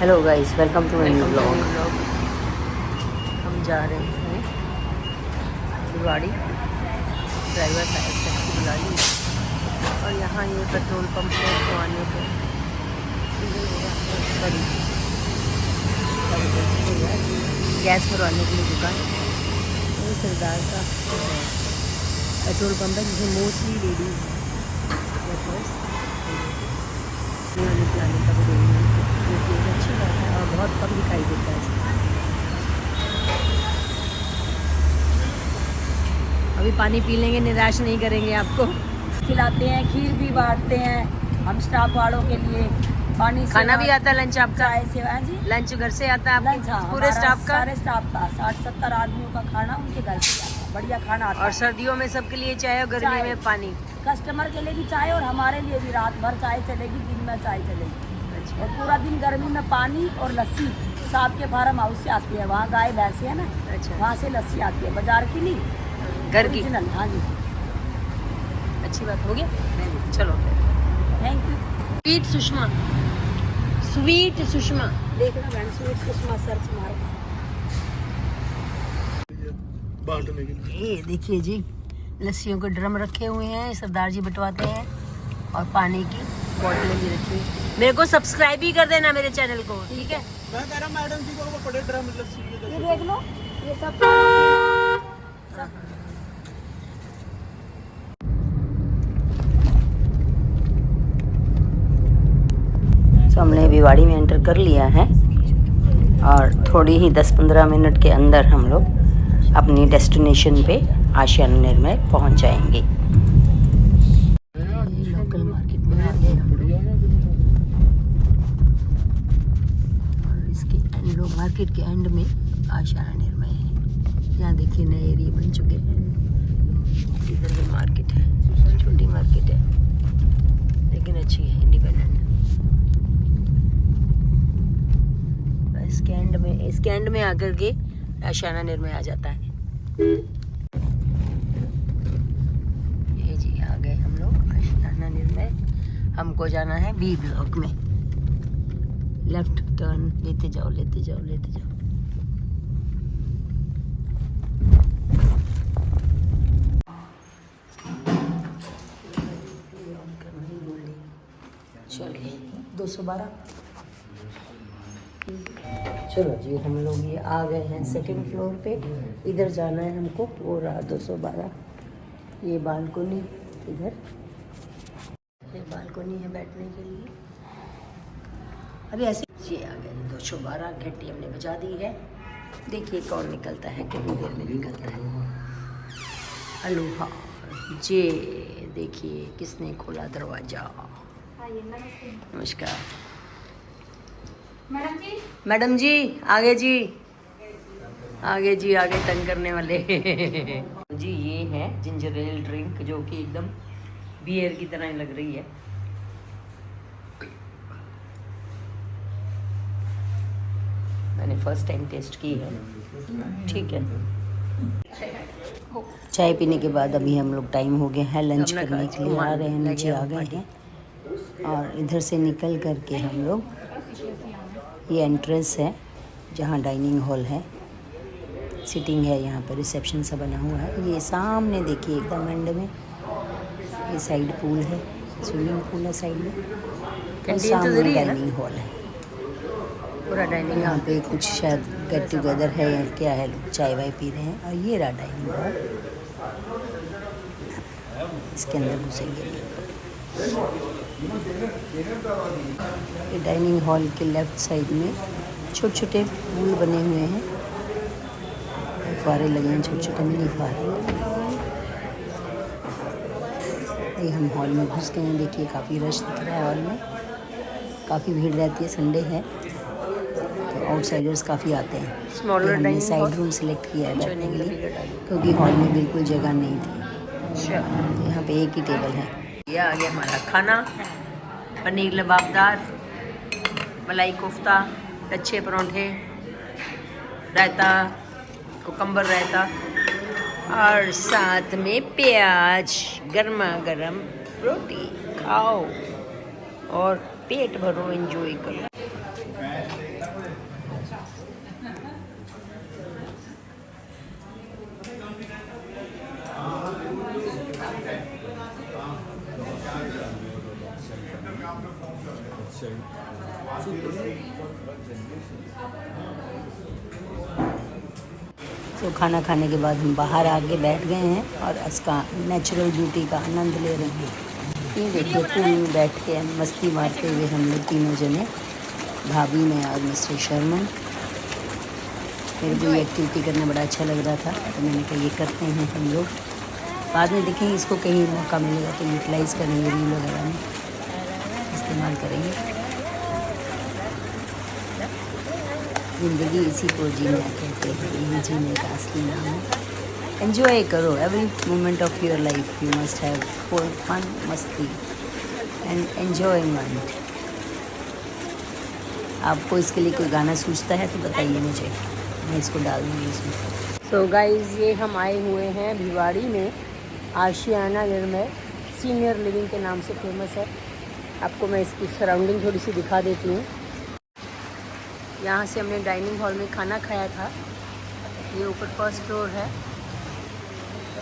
Hello guys, welcome to new blog. हम जा रहे हैं भिवाड़ी। ड्राइवर साहब टैक्सी बुला ली और यहाँ ये पेट्रोल पंप है तो आने पे गैस भरवाने के लिए दुकान। ये सरदार का पेट्रोल पंप है जिसमें मोस्टली लेडीज प्लानिंग का भी अच्छी बात है और बहुत कम दिखाई देता है। अभी पानी पी लेंगे, निराश नहीं करेंगे आपको। खिलाते हैं, खीर भी बांटते हैं हम स्टाफ वालों के लिए। पानी खाना भी आता है, लंच आपका? चाय सेवा जी, लंच घर से आता है लंच? हाँ, पूरे स्टाफ का? सारे स्टाफ का 60-70 आदमियों का खाना उनके घर से आता है। बढ़िया खाना आता है। और सर्दियों में सबके लिए चाय और गर्मी में पानी? कस्टमर के लिए भी चाय और हमारे लिए भी। रात भर चाय चलेगी, दिन में चाय चलेगी। और पूरा दिन गर्मी में पानी और लस्सी साहब के फार्म हाउस से आती है। वहाँ गाय भैंसे है ना, अच्छा, वहाँ से लस्सी आती है, बाजार की नहीं, घर की। हाँ जी, अच्छी बात हो गया। चलो, thank you. Sweet Sushma, sweet Sushma. देखना बहन, स्वीट सुषमा सर्च मारो। ये देखिए जी, लस्सियों के ड्रम रखे हुए हैं, सरदार जी बंटवाते हैं। और पानी की बोतलें भी रखी हुई। मेरे को सब्सक्राइब ही कर देना मेरे चैनल को, ठीक है? मैं कह रहा मैडम जी को बड़े ड्रम लस्सी के ये देख लो, ये सब तो हमने भिवाड़ी में एंटर कर लिया है और थोड़ी ही 10-15 मिनट के अंदर हम लोग अपनी डेस्टिनेशन पे आशियाना निर्मय पहुंच जाएंगे। लोकल मार्केट में आ गए हम लोग और इसके एंड लोग मार्केट के एंड में आशियाना निर्मय है। यहाँ देखिए नए एरिया बन चुके हैं। इधर भी मार्केट है, छोटी मार्केट है लेकिन अच्छी है, इंडिपेंडेंट। इसके एंड में आकर के आशियाना निर्मय आ जाता है। ये जी आ गए हम लोग आशियाना निर्मय। हमको जाना है बी ब्लॉक में। लेफ्ट टर्न लेते जाओ, लेते जाओ, लेते जाओ। चलिए 212। चलो जी, हम लोग ये आ गए हैं सेकंड फ्लोर पे। इधर जाना है हमको, वो रहा 212। ये बालकोनी, इधर ये बालकोनी है बैठने के लिए। अभी ऐसे ये आ गए 212। घंटी हमने बजा दी है। देखिए कौन निकलता है, कितनी देर में निकलता है। अलोहा जे, देखिए किसने खोला दरवाजा। नमस्कार मैडम जी, आगे जी, आगे जी, आगे तंग करने वाले जी। ये है जिंजर एल ड्रिंक जो कि एकदम बियर की तरह लग रही है। मैंने फर्स्ट टाइम टेस्ट की है, ठीक है। चाय पीने के बाद अभी हम लोग टाइम हो गया है लंच करने के लिए आ रहे हैं, नीचे आ गए हैं। और इधर से निकल करके हम लोग, ये एंट्रेंस है जहाँ डाइनिंग हॉल है, सिटिंग है, यहाँ पर रिसेप्शन सा बना हुआ है। ये सामने देखिए एकदम एंड में ये साइड पूल है, स्विमिंग पूल है साइड में, और सामने डाइनिंग हॉल है पूरा। डाइनिंग यहाँ पे कुछ शायद गेट टुगेदर है या क्या है, लोग चाय वाय पी रहे हैं। और ये रहा डाइनिंग हॉल, इसके अंदर घुसेंगे। ये डाइनिंग हॉल के लेफ्ट साइड में छोटे छोटे पूल बने हुए हैं, फुहारे लगे हैं, छोटे छोटे मिनी फुहारे। ये हम हॉल में घुस गए हैं। देखिए काफ़ी रश दिख रहा है हॉल में, काफ़ी भीड़ रहती है, संडे है तो आउटसाइडर्स काफ़ी आते हैं। हमने साइड रूम सेलेक्ट किया है बैठने के लिए क्योंकि हॉल में बिल्कुल जगह नहीं थी। तो यहाँ पे एक ही टेबल है। ये आ गया हमारा खाना, पनीर लबाबदार, मलाई कोफ्ता, लच्छे परांठे, रायता, कुकम्बर रायता और साथ में प्याज, गर्मा गर्म रोटी खाओ और पेट भरो, एंजॉय करो। तो खाना खाने के बाद हम बाहर आके बैठ गए हैं और इसका नेचुरल ब्यूटी का आनंद ले रहे हैं। ये देखिए पूल में बैठ के मस्ती मारते हुए हम लोग तीनों जने, भाभी में और मिस्टर शर्मन। मेरे को ये एक्टिविटी करना बड़ा अच्छा लग रहा था, तो मैंने कहा ये करते हैं हम लोग। बाद में देखेंगे इसको कहीं मौका मिलेगा तो यूटिलाइज़ करेंगे, रील वगैरह में इस्तेमाल करेंगे। ज़िंदगी इसी को जीना कहते हैं, यही जीने का असली नाम है। एंजॉय करो every moment of your life, you must have fun, मस्ती एंड एन्जॉयमेंट। आपको इसके लिए कोई गाना सूझता है तो बताइए मुझे, मैं इसको डाल दूँगी इसमें। सो गाइज़, ये हम आए हुए हैं भिवाड़ी में, आशियाना निर्मय सीनियर लिविंग के नाम से फेमस है। आपको मैं इसकी सराउंडिंग थोड़ी सी दिखा देती हूँ। यहाँ से हमने डाइनिंग हॉल में खाना खाया था। ये ऊपर फर्स्ट फ्लोर है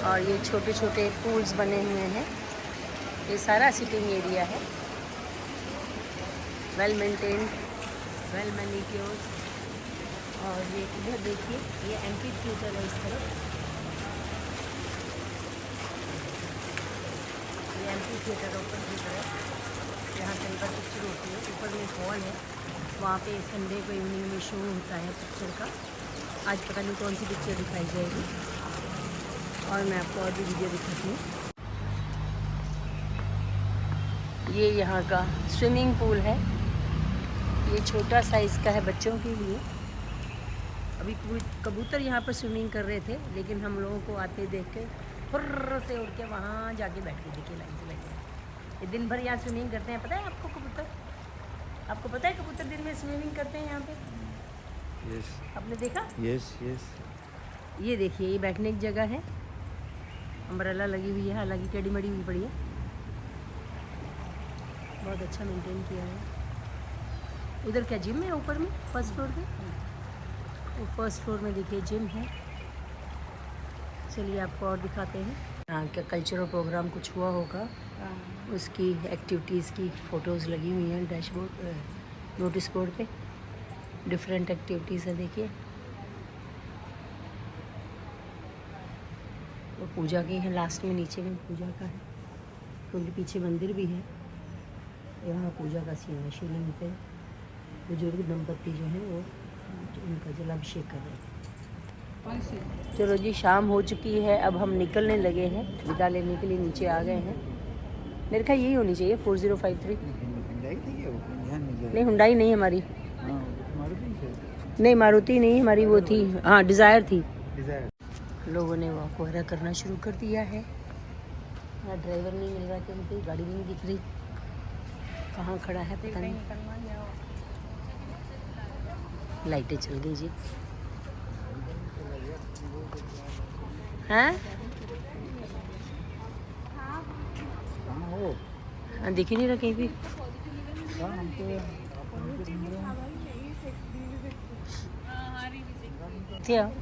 और ये छोटे छोटे पूल्स बने हुए हैं। ये सारा सिटिंग एरिया है, वेल मेंटेन्ड, वेल मैनिक्योर्ड। और ये इधर देखिए, ये एम्फी थिएटर है इस तरफ। ये एम्फी थिएटर ओपन थिएटर है, यहाँ कई बार पिक्चर होती है। ऊपर में हॉल है, वहाँ पे संडे को इवनिंग में शो होता है पिक्चर का। आज पता नहीं कौन सी पिक्चर दिखाई जाएगी, और मैं आपको और भी वीडियो दिखाती हूँ। ये यहाँ का स्विमिंग पूल है, ये छोटा साइज़ का है बच्चों के लिए। अभी कबूतर यहाँ पर स्विमिंग कर रहे थे, लेकिन हम लोगों को आते देख के फुर्र से उड़ के वहाँ जाके बैठ के, देखिए लाइन से बैठे। ये दिन भर यहाँ स्विमिंग करते हैं, पता है आपको? कबूतर, आपको पता है कबूतर दिन में स्विमिंग करते हैं यहाँ पे? यस। आपने देखा? Yes yes. ये देखिए, ये बैठने की जगह है, अम्ब्रेला लगी हुई है, हालांकि टेढ़ी मड़ी हुई पड़ी है। बहुत अच्छा मेंटेन किया है। उधर क्या जिम है ऊपर में, फर्स्ट फ्लोर पे? वो फर्स्ट फ्लोर में देखिए जिम है। चलिए आपको और दिखाते हैं। यहाँ का कल्चरल प्रोग्राम कुछ हुआ होगा, उसकी एक्टिविटीज़ की फ़ोटोज़ लगी हुई हैं डैशबोर्ड, नोटिस बोर्ड पे। डिफरेंट एक्टिविटीज़ है, देखिए। वो पूजा की है, लास्ट में नीचे में पूजा का है, क्योंकि पीछे मंदिर भी है। यहाँ पूजा का सीन है, शिवलिंग पे बुजुर्ग दंपति जो हैं वो उनका जलाभिषेक कर रहे हैं। चलो जी, शाम हो चुकी है, अब हम निकलने लगे हैं, विदा लेने के लिए नीचे आ गए हैं। मेरे ख्याल यही होनी चाहिए 4053। नहीं, हुंडई नहीं हमारी, नहीं मारुति नहीं हमारी, वो थी, हाँ डिज़ायर थी। लोगों ने वॉक वगैरह करना शुरू कर दिया है। ड्राइवर नहीं मिल रहा, क्योंकि गाड़ी नहीं दिख रही, कहाँ खड़ा है पता नहीं। लाइटें चल गई जी। हैं? हाँ, दिख ही नहीं रहा कहीं भी।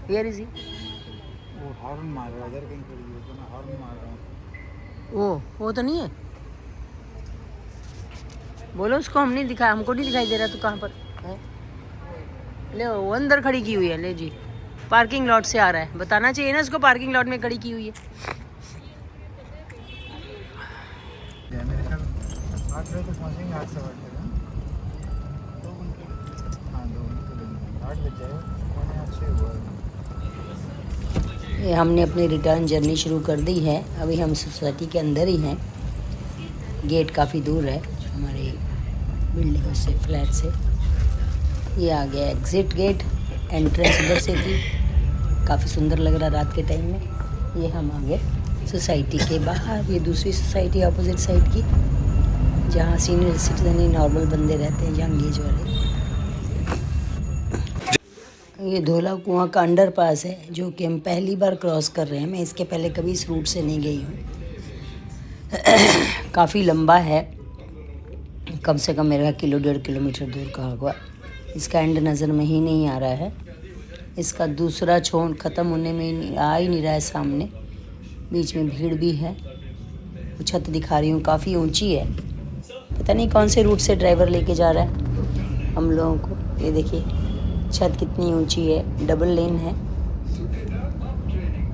Where is he? वो हॉर्न मार रहा है, इधर कहीं खड़ी है तो मैं हॉर्न मार रहा हूँ। वो तो नहीं है, बोलो उसको। हम नहीं दिखा, हमको नहीं दिखाई दे रहा, तो कहाँ पर है? ले वो अंदर खड़ी की हुई है, ले जी, पार्किंग लॉट से आ रहा है। बताना चाहिए ना उसको, पार्किंग लॉट में खड़ी की हुई है। मेरे ख्याल 8 बजे तक पहुँचेंगे, 8 से 8 तक। हाँ 2 घंटे, 8 बज जाएगा, 6 हुआ। ये हमने अपनी रिटर्न जर्नी शुरू कर दी है। अभी हम सोसाइटी के अंदर ही हैं, गेट काफ़ी दूर है हमारे बिल्डिंग से, फ्लैट से। ये आ गया एग्ज़िट गेट, एंट्रेंस उधर से थी, काफ़ी सुंदर लग रहा रात के टाइम में। ये हम आ गए सोसाइटी के बाहर, ये दूसरी सोसाइटी अपोजिट साइड की, जहाँ सीनियर सिटीजन ही नॉर्मल बंदे रहते हैं, यंग एज वाले। ये धोला कुआं का अंडरपास है, जो कि हम पहली बार क्रॉस कर रहे हैं। मैं इसके पहले कभी इस रूट से नहीं गई हूँ। काफ़ी लंबा है, कम से कम मेरा 1.5 किलोमीटर दूर का होगा। इसका एंड नज़र में ही नहीं आ रहा है। इसका दूसरा छोर ख़त्म होने में आ ही नहीं रहा है सामने। बीच में भीड़ भी है। वो छत दिखा रही हूँ, काफ़ी ऊंची है। पता नहीं कौन से रूट से ड्राइवर लेके जा रहा है। हम लोगों को। ये देखिए छत कितनी ऊंची है, डबल लेन है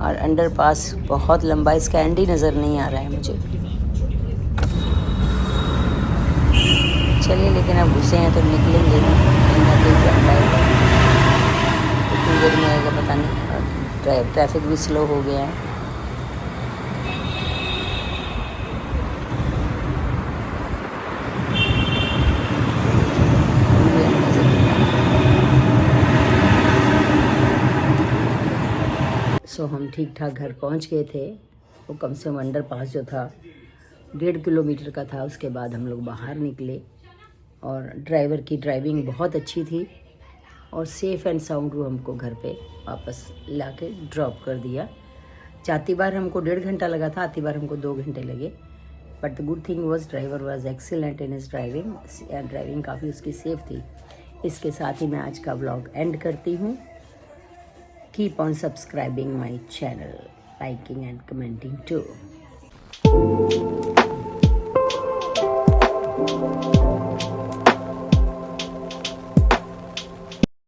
और अंडरपास बहुत लंबा, इसका एंड ही नज़र नहीं आ रहा है मुझे। चलिए लेकिन अब घुसे हैं तो निकलेंगे कितनी देर में आएगा पता नहीं। ट्रैफिक भी स्लो हो गया है। सो हम ठीक ठाक घर पहुंच गए थे। वो कम से कम अंडरपास जो था 1.5 किलोमीटर का था। उसके बाद हम लोग बाहर निकले और ड्राइवर की ड्राइविंग बहुत अच्छी थी और सेफ़ एंड साउंड वो हमको घर पे वापस ला के ड्रॉप कर दिया। जाती बार हमको 1.5 घंटा लगा था, आती बार हमको 2 घंटे लगे। But the good thing was driver was excellent in his driving. Driving काफ़ी उसकी सेफ थी। इसके साथ ही मैं आज का व्लॉग एंड करती हूँ। Keep on subscribing my channel, liking and commenting too.